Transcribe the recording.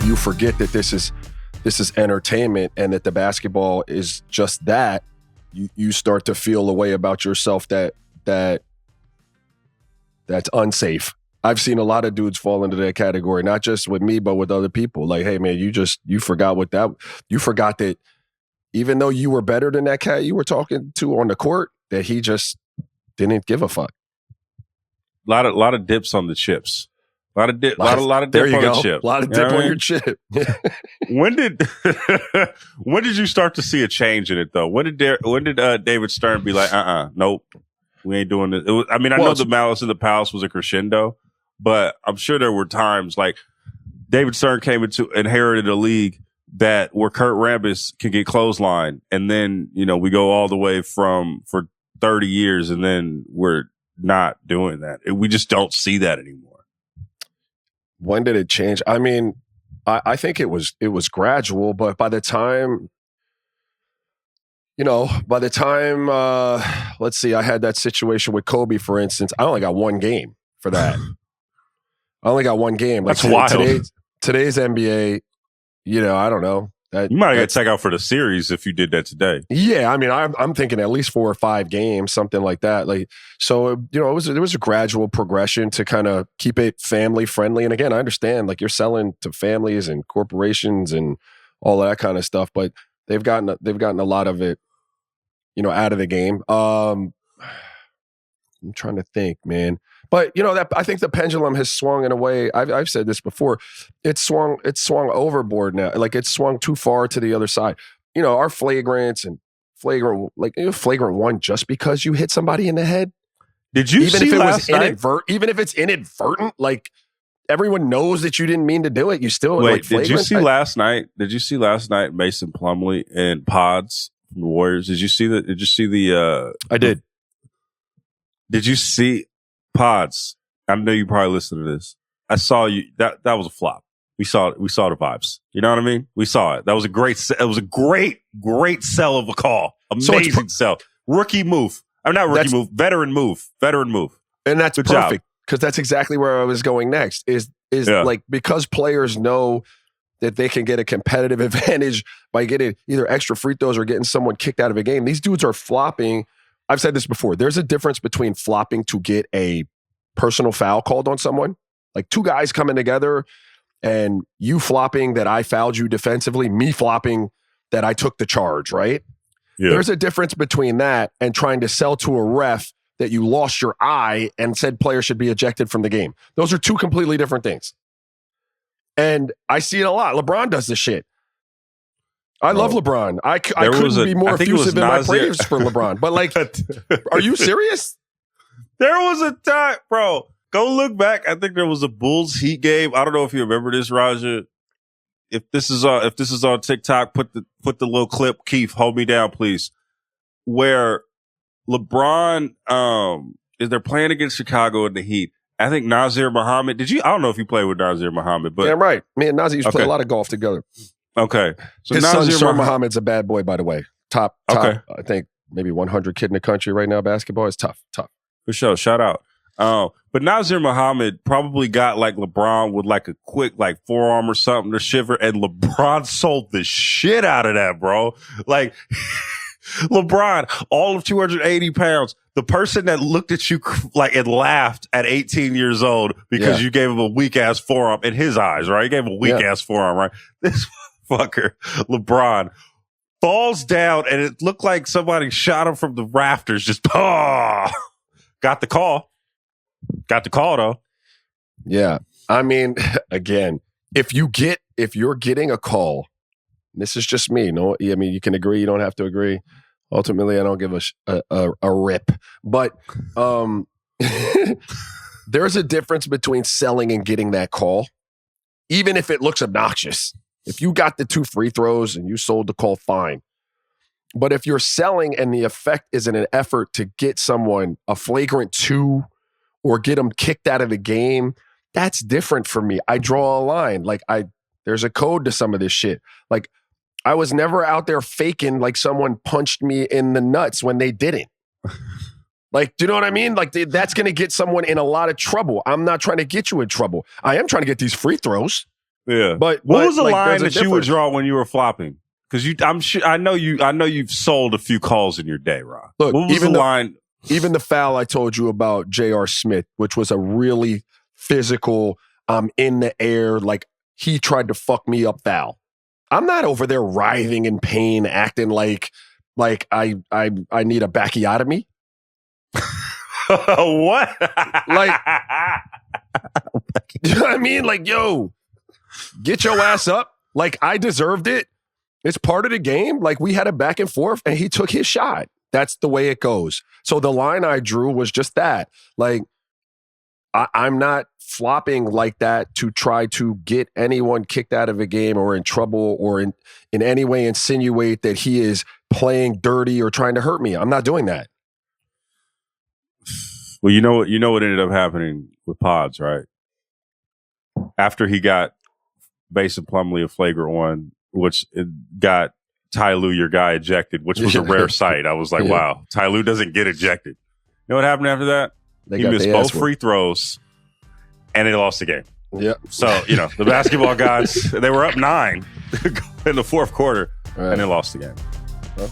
you forget that this is entertainment and that the basketball is just that, you start to feel a way about yourself that's unsafe. I've seen a lot of dudes fall into that category, not just with me, but with other people. Like, hey man, you forgot you forgot that even though you were better than that cat you were talking to on the court, that he just didn't give a fuck. A lot of dips on the chips. A lot of dip on the chip. A lot of dip on your chip. When did you start to see a change in it though? When did David Stern be like, nope, we ain't doing this? I know the Malice in the Palace was a crescendo, but I'm sure there were times like David Stern inherited a league where Kurt Rambis can get clothesline, and then we go all the way for 30 years, and then we're not doing that. We just don't see that anymore. When did it change? I mean, I think it was gradual, but by the time, let's see, I had that situation with Kobe, for instance. I only got one game for that. I only got one game. Like, that's wild. Today's NBA, I don't know. You might get checked out for the series if you did that today. Yeah, I mean, I'm thinking at least 4 or 5 games, something like that. Like, so it was a gradual progression to kind of keep it family friendly. And again, I understand like you're selling to families and corporations and all of that kind of stuff, but they've gotten a lot of it, out of the game. I'm trying to think, man. But that I think the pendulum has swung in a way. I've said this before. It's swung overboard now. Like it's swung too far to the other side. Our flagrant 1 just because you hit somebody in the head. Did you see last night? Even if it's inadvertent, like everyone knows that you didn't mean to do it. You still wait. Did you see last night? Did you see last night Mason Plumlee and Pods from the Warriors? Did you see the? Did you see the? I did. Did you see? Pods, I know you probably listened to this. I saw you. That was a flop. We saw the vibes. You know what I mean? We saw it. That was a great. It was a great sell of a call. Amazing sell. Rookie move. I'm not rookie move. Veteran move. And that's good perfect because that's exactly where I was going next. Is like because players know that they can get a competitive advantage by getting either extra free throws or getting someone kicked out of a game. These dudes are flopping. I've said this before. There's a difference between flopping to get a personal foul called on someone, like 2 guys coming together and you flopping that I fouled you defensively, me flopping that I took the charge, right? Yeah. There's a difference between that and trying to sell to a ref that you lost your eye and said player should be ejected from the game. Those are 2 completely different things. And I see it a lot. LeBron does this shit. I love LeBron. I couldn't be more effusive in my praise for LeBron. But like, are you serious? There was a time, bro. Go look back. I think there was a Bulls Heat game. I don't know if you remember this, Raja. If this is on TikTok, put the little clip. Keith, hold me down, please. Where LeBron they're playing against Chicago in the Heat. I think Nazir Muhammad. I don't know if you played with Nazir Muhammad, but damn right. Me and Nazir used to play a lot of golf together. Okay. So his son, Sir Muhammad's a bad boy, by the way. Top, I think maybe 100 kid in the country right now. Basketball is tough. For sure. Shout out. But Nazir Muhammad probably got like LeBron with like a quick like forearm or something to shiver, and LeBron sold the shit out of that, bro. Like LeBron, all of 280 pounds, the person that looked at you like and laughed at 18 years old because you gave him a weak ass forearm in his eyes, right? You gave him a weak ass forearm, right? This fucker, LeBron, falls down and it looked like somebody shot him from the rafters. Just got the call. Got the call though. Yeah. I mean, again, if you're getting a call, this is just me. No, I mean, you can agree, you don't have to agree. Ultimately, I don't give a rip. But there's a difference between selling and getting that call, even if it looks obnoxious. If you got the 2 free throws and you sold the call, fine. But if you're selling and the effect is in an effort to get someone a flagrant 2 or get them kicked out of the game, that's different for me. I draw a line. Like there's a code to some of this shit. Like I was never out there faking like someone punched me in the nuts when they didn't. Like, do you know what I mean? Like that's going to get someone in a lot of trouble. I'm not trying to get you in trouble. I am trying to get these free throws. Yeah. But what was the like, line there's that a you would difference. draw when you were flopping? Because I know you've sold a few calls in your day, Rob. Look, what was the line? Even the foul I told you about J.R. Smith, which was a really physical, in the air, like he tried to fuck me up foul. I'm not over there writhing in pain, acting like I need a backiotomy. What? Like, you know what I mean? Like, yo, get your ass up. Like, I deserved it. It's part of the game. Like, we had a back and forth, and he took his shot. That's the way it goes. So the line I drew was just that. Like, I'm not flopping like that to try to get anyone kicked out of a game or in trouble or in any way insinuate that he is playing dirty or trying to hurt me. I'm not doing that. Well, you know what ended up happening with Pods, right? After he got Basin Plumlee a flagrant one, which it got Ty Lue, your guy, ejected, which was a rare sight. I was like, wow, Ty Lue doesn't get ejected. You know what happened after that? He missed both free throws, and they lost the game. Yeah. So, the basketball gods, they were up 9 in the fourth quarter, and they lost the game. Well,